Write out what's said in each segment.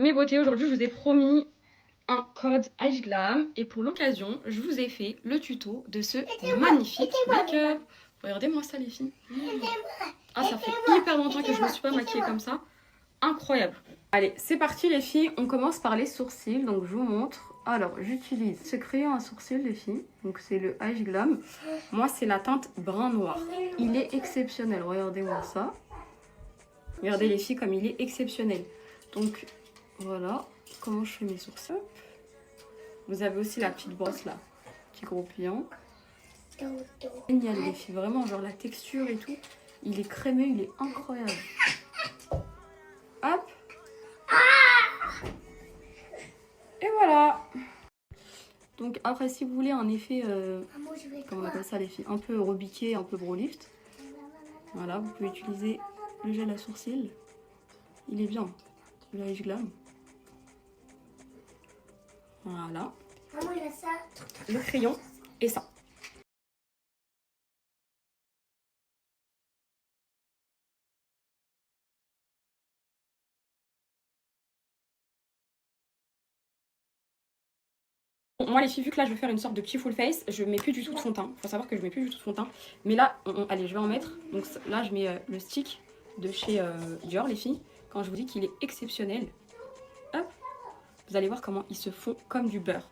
Mes beautés, aujourd'hui je vous ai promis un code Glam et pour l'occasion je vous ai fait le tuto de ce magnifique make-up. Regardez-moi ça les filles. Ah, ça fait hyper longtemps que je ne me suis pas maquillée comme ça. Incroyable. Allez, c'est parti les filles, on commence par les sourcils, donc je vous montre. Alors, j'utilise ce crayon à sourcils les filles, donc c'est le Glam. Moi c'est la teinte brun noir. Il est exceptionnel, regardez-moi ça. Regardez les filles comme il est exceptionnel. Donc voilà comment je fais mes sourcils. Vous avez aussi la petite brosse là, petit gros pliant. Génial les filles, vraiment genre la texture et tout. Il est crémeux, il est incroyable. Hop. Et voilà. Donc après si vous voulez un effet, comment on appelle ça les filles, un peu rebiqué, un peu brow lift. Voilà, vous pouvez utiliser le gel à sourcils. Il est bien, le Glam. Voilà. Le crayon et ça. Bon, moi les filles, vu que là je vais faire une sorte de petit full face, je mets plus du tout de fond de teint. Faut savoir que je mets plus du tout de fond de teint. Mais là, allez, je vais en mettre. Donc là je mets le stick de chez Dior les filles. Quand je vous dis qu'il est exceptionnel. Hop. Vous allez voir comment il se fond comme du beurre.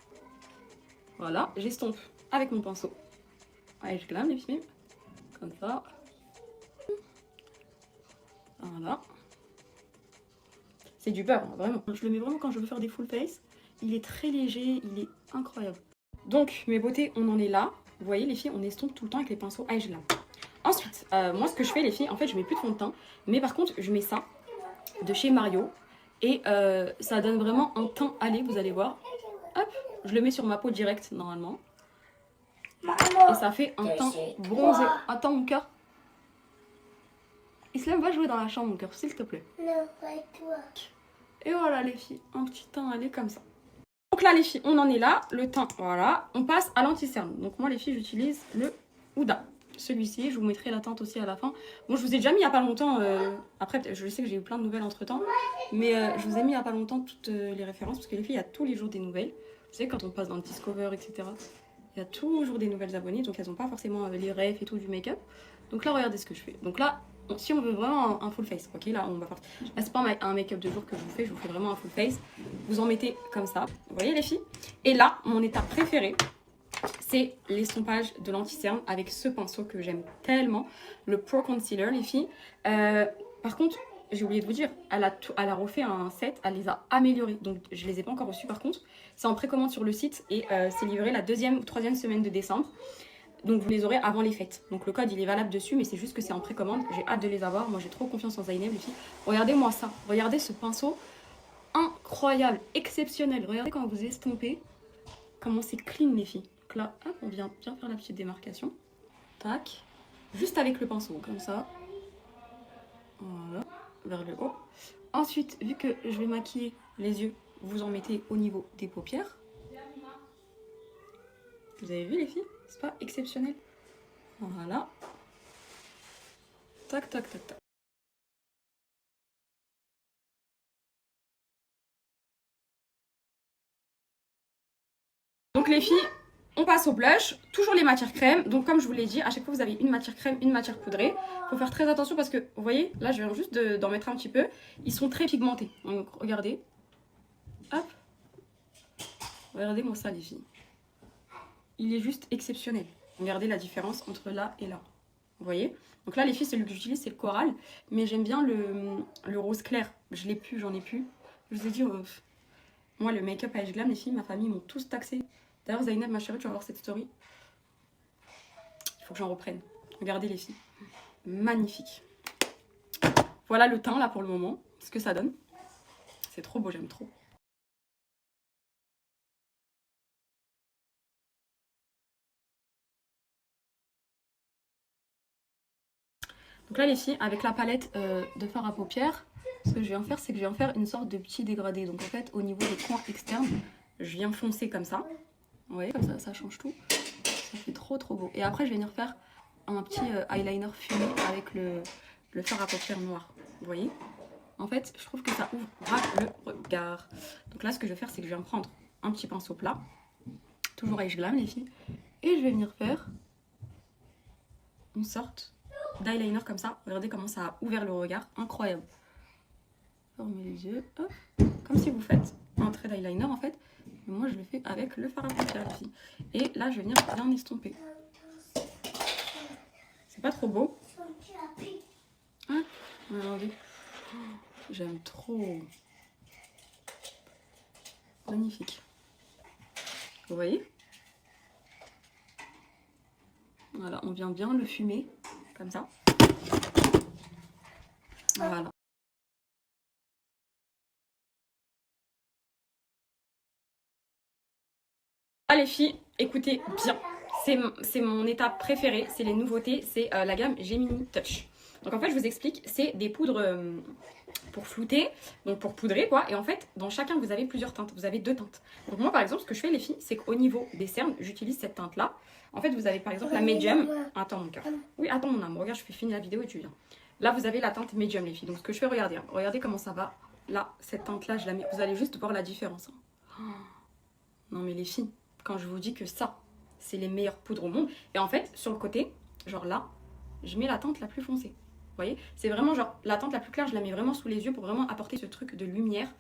Voilà, j'estompe avec mon pinceau. Allez, je glame les filles. Comme ça. Voilà. C'est du beurre, hein, vraiment. Je le mets vraiment quand je veux faire des full face. Il est très léger, il est incroyable. Donc, mes beautés, on en est là. Vous voyez, les filles, on estompe tout le temps avec les pinceaux Glam. Ensuite, moi, ce que je fais, les filles, en fait, je mets plus de fond de teint. Mais par contre, je mets ça de chez Mario. Et ça donne vraiment un teint allé, vous allez voir. Hop, je le mets sur ma peau directe, normalement. Et ça fait un teint bronzé. Attends, mon cœur. Islam va jouer dans la chambre, mon cœur, s'il te plaît. Non, pas toi. Et voilà, les filles, un petit teint allé comme ça. Donc là, les filles, on en est là. Le teint, voilà. On passe à l'anti-cerne. Donc moi, les filles, j'utilise le Huda. Celui-ci, je vous mettrai la teinte aussi à la fin. Bon, je vous ai déjà mis il n'y a pas longtemps. Après, je sais que j'ai eu plein de nouvelles entre-temps. Mais je vous ai mis il n'y a pas longtemps toutes les références. Parce que les filles, il y a tous les jours des nouvelles. Vous savez, quand on passe dans le Discover, etc. Il y a toujours des nouvelles abonnées. Donc elles n'ont pas forcément les refs et tout du make-up. Donc là, regardez ce que je fais. Donc là, si on veut vraiment un full face, ok, là on va faire. Là c'est pas un make-up de jour que je vous fais vraiment un full face. Vous en mettez comme ça, vous voyez les filles. Et là, mon étape préférée, c'est l'estompage de l'anti-cerne avec ce pinceau que j'aime tellement, le Pro Concealer les filles. Par contre, j'ai oublié de vous dire, elle a refait un set, elle les a améliorés, donc je les ai pas encore reçus par contre. C'est en précommande sur le site et c'est livré la 2e ou 3e semaine de décembre. Donc vous les aurez avant les fêtes. Donc le code il est valable dessus, mais c'est juste que c'est en précommande. J'ai hâte de les avoir. Moi j'ai trop confiance en Zainab les filles. Regardez-moi ça. Regardez ce pinceau. Incroyable, exceptionnel. Regardez quand vous estompez. Comment c'est clean les filles. Donc là, hop, on vient bien faire la petite démarcation. Tac. Juste avec le pinceau, comme ça. Voilà. Vers le haut. Ensuite, vu que je vais maquiller les yeux, vous en mettez au niveau des paupières. Vous avez vu les filles? C'est pas exceptionnel? Voilà. Tac, tac, tac, tac. Donc les filles, on passe au blush. Toujours les matières crème. Donc comme je vous l'ai dit, à chaque fois vous avez une matière crème, une matière poudrée. Faut faire très attention parce que, vous voyez, là je viens juste d'en mettre un petit peu. Ils sont très pigmentés. Donc regardez. Hop. Regardez-moi ça les filles. Il est juste exceptionnel. Regardez la différence entre là et là. Vous voyez? Donc là les filles, celui que j'utilise c'est le coral. Mais j'aime bien le rose clair. Je l'ai plus, j'en ai plus. Je vous ai dit, moi le make-up à Glam, les filles, ma famille m'ont tous taxé. D'ailleurs Zainab, ma chérie, tu vas voir cette story. Il faut que j'en reprenne. Regardez les filles. Magnifique. Voilà le teint là pour le moment. Ce que ça donne. C'est trop beau, j'aime trop. Donc là les filles, avec la palette de fard à paupières, ce que je viens faire, c'est que je viens faire une sorte de petit dégradé. Donc en fait, au niveau des coins externes, je viens foncer comme ça. Vous voyez, comme ça change tout. Ça fait trop beau. Et après, je vais venir faire un petit eyeliner fumé avec le fard à paupières noir. Vous voyez? En fait, je trouve que ça ouvre grave le regard. Donc là, ce que je vais faire, c'est que je vais prendre un petit pinceau plat. Toujours avec Glam, les filles. Et je vais venir faire une sorte d'eyeliner comme ça. Regardez comment ça a ouvert le regard. Incroyable. Fermez les yeux. Hop. Comme si vous faites un trait d'eyeliner, en fait. Mais moi, je le fais avec le fard à paupières, les filles. Et là, je vais venir bien estomper. C'est pas trop beau. Hein? Regardez. J'aime trop. Magnifique. Vous voyez? Voilà, on vient bien le fumer, comme ça. Voilà. Ah les filles, écoutez bien. C'est mon étape préférée, c'est les nouveautés, c'est la gamme Gemini Touch. Donc en fait, je vous explique, c'est des poudres pour flouter, donc pour poudrer quoi. Et en fait, dans chacun, vous avez plusieurs teintes. Vous avez 2 teintes. Donc moi, par exemple, ce que je fais les filles, c'est qu'au niveau des cernes, j'utilise cette teinte-là. En fait, vous avez par exemple la Medium. Attends mon cœur. Oui, attends mon âme. Regarde, je fais finir la vidéo et tu viens. Là, vous avez la teinte Medium les filles. Donc ce que je fais, regardez. Hein. Regardez comment ça va. Là, cette teinte-là, je la mets. Vous allez juste voir la différence. Hein. Oh. Non mais les filles, quand je vous dis que ça, c'est les meilleures poudres au monde. Et en fait, sur le côté, genre là, je mets la teinte la plus foncée. Vous voyez, c'est vraiment genre la teinte la plus claire, je la mets vraiment sous les yeux pour vraiment apporter ce truc de lumière.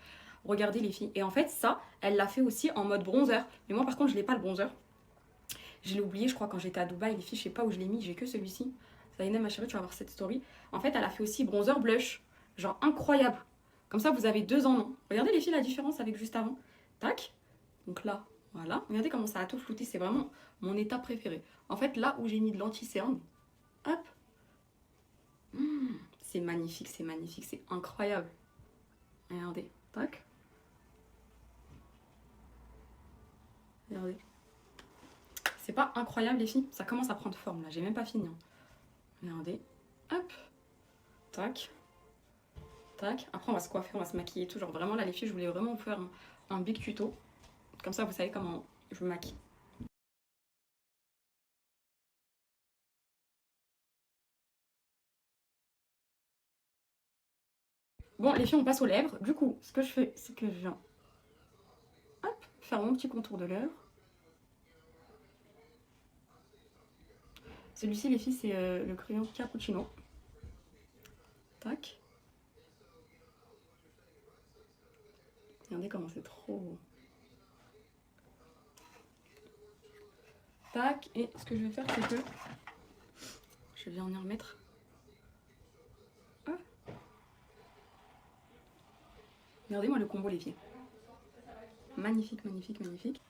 Regardez les filles. Et en fait, ça, elle l'a fait aussi en mode bronzer. Mais moi, par contre, je n'ai pas le bronzer. Je l'ai oublié, je crois, quand j'étais à Dubaï. Les filles, je sais pas où je l'ai mis, j'ai que celui-ci. Zaina, ma chérie, tu vas voir cette story. En fait, elle a fait aussi bronzer blush. Genre incroyable. Comme ça, vous avez 2 en 1. Regardez les filles, la différence avec juste avant. Tac. Donc là, voilà. Regardez comment ça a tout flouté. C'est vraiment mon état préféré. En fait, là où j'ai mis de l'anti-cerne, hop. C'est magnifique, c'est incroyable. Regardez, tac. Regardez. C'est pas incroyable les filles? Ça commence à prendre forme là, j'ai même pas fini. Hein. Regardez, hop, tac, tac. Après on va se coiffer, on va se maquiller tout. Genre vraiment là les filles, je voulais vraiment vous faire un big tuto. Comme ça vous savez comment je me maquille. Bon, les filles, on passe aux lèvres. Du coup, ce que je fais, c'est que je viens hop, faire mon petit contour de lèvres. Celui-ci, les filles, c'est le crayon Cappuccino. Tac. Regardez comment c'est trop beau. Tac. Et ce que je vais faire, c'est que je vais en y remettre. Regardez-moi le combo les filles. Magnifique, magnifique, magnifique.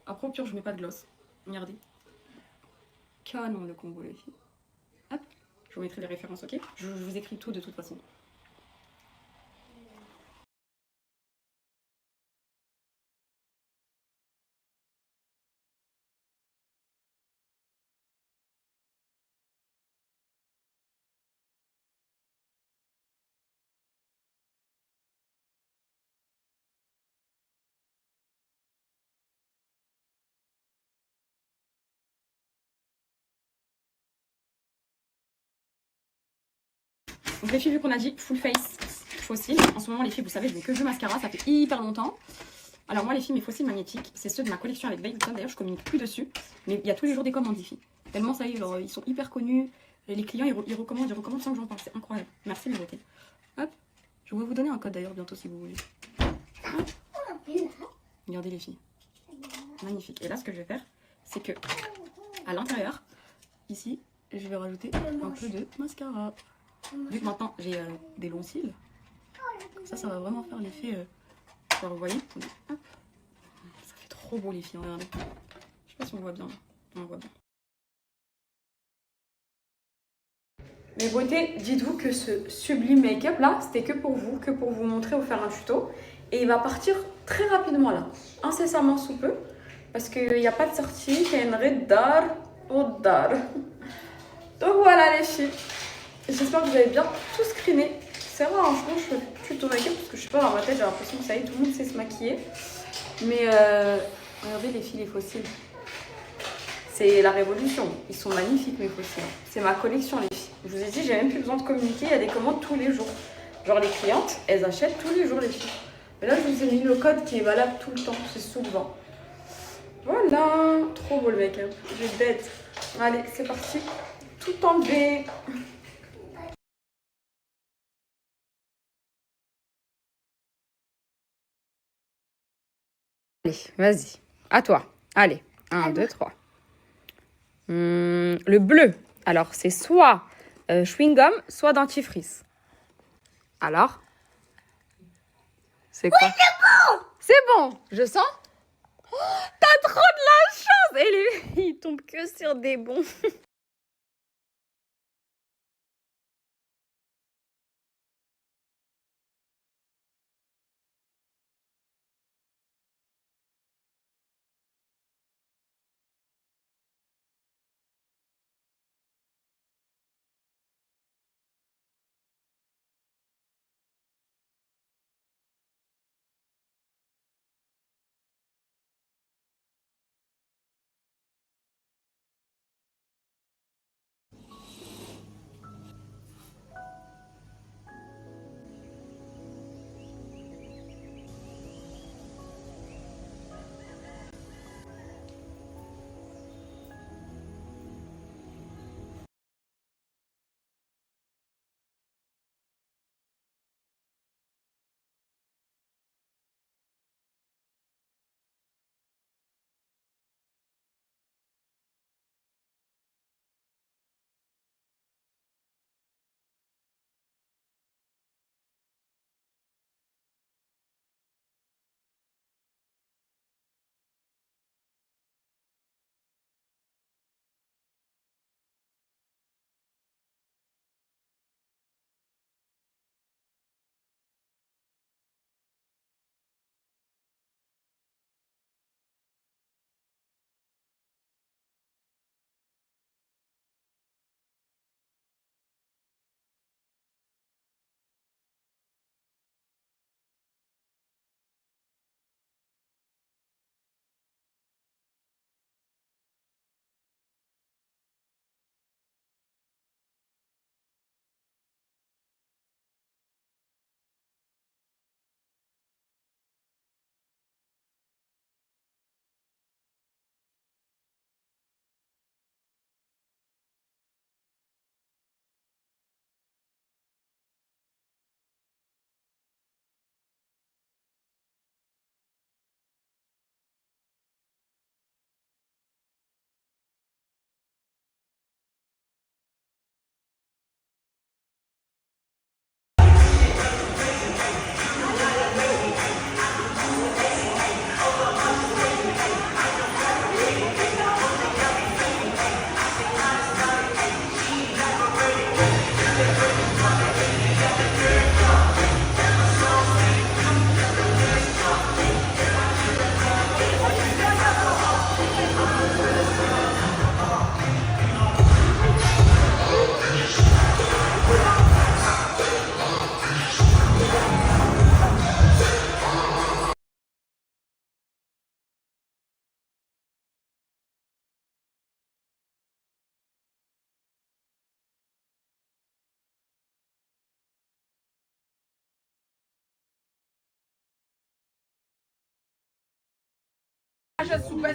Après au pire je mets pas de gloss. Regardez. Canon le combo les filles. Hop. Je vous mettrai les références, ok? Je vous écris tout de toute façon. Donc les filles, vu qu'on a dit full face fossiles, en ce moment les filles, vous savez, je mets que du mascara, ça fait hyper longtemps. Alors moi les filles, mes fossiles magnétiques, c'est ceux de ma collection avec Velveton, d'ailleurs je communique plus dessus, mais il y a tous les jours des commandes les filles. Tellement ça y est, genre, ils sont hyper connus, et les clients ils recommandent sans que j'en parle, c'est incroyable. Merci les beautés. Hop, je vais vous donner un code d'ailleurs bientôt si vous voulez. Hop. Regardez les filles, magnifique. Et là ce que je vais faire, c'est que à l'intérieur, ici, je vais rajouter un peu de mascara. Vu que maintenant j'ai des longs cils, ça va vraiment faire l'effet. Vous voyez, hop. Ça fait trop beau les filles, regardez. Je sais pas si on voit bien. On voit bien. Mes beautés, dites-vous que ce sublime make-up là, c'était que pour vous montrer, vous faire un tuto. Et il va partir très rapidement là, incessamment sous peu, parce qu'il n'y a pas de sortie, il y a une redar au dar. Donc voilà les filles. J'espère que vous avez bien tout screené. C'est rare, hein, je fais tuto make-up parce que je sais pas, dans ma tête j'ai l'impression que ça y est, tout le monde sait se maquiller. Mais regardez les filles, les fossiles. C'est la révolution. Ils sont magnifiques mes fossiles. C'est ma collection les filles. Je vous ai dit, j'ai même plus besoin de communiquer, il y a des commandes tous les jours. Genre les clientes, elles achètent tous les jours les filles. Mais là, je vous ai mis le code qui est valable tout le temps, c'est souvent. Voilà, trop beau le make-up, j'ai bête. Allez, c'est parti, tout enlevé. Allez, vas-y, à toi. Allez, 1, 2, 3. Le bleu, alors c'est soit chewing-gum, soit dentifrice. Alors, c'est quoi? Oui, c'est bon! C'est bon, je sens? Oh, t'as trop de la chance! Et il tombe que sur des bons.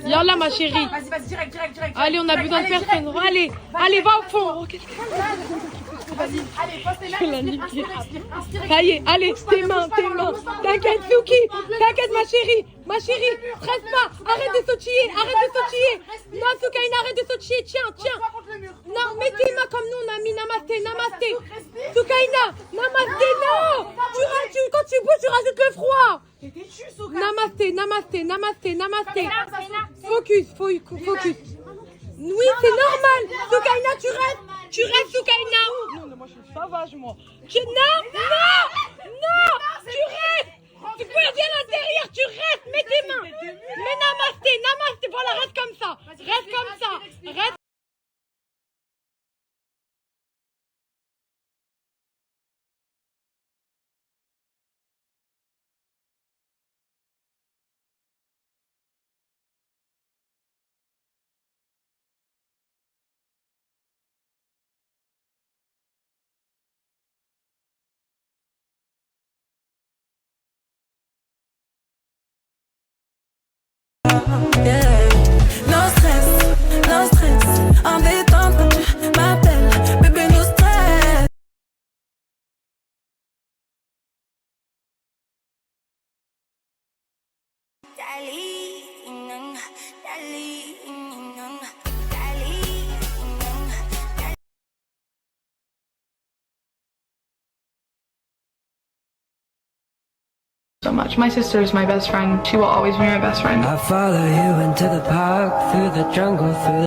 Yallah ma chérie. Vas-y, direct. Allez, on a besoin de personne. Allez, va au fond. Vas-y, allez, passe tes mains, inspire. Ça y est, allez, tes mains. T'inquiète, Souki. T'inquiète, ma chérie. Stresse pas. Arrête de sautiller. Non, Soukaina, arrête de sautiller. Tiens. Non, mets tes mains comme nous, on a mis namasté. Soukaina, namasté, non. Quand tu bouges, tu rajoutes le froid. Namasté. Focus. Oui, c'est normal. Soukaina, tu restes, Soukaina. Non, moi je suis sauvage, moi. Non, tu restes. Tu peux aller à l'intérieur, tu restes, mets tes mains. Mais namasté, voilà, reste comme ça. Reste yeah. No stress, en détente quand tu m'appelles, bébé no stress. So much. My sister is my best friend. She will always be my best friend. I follow you into the park, through the jungle, through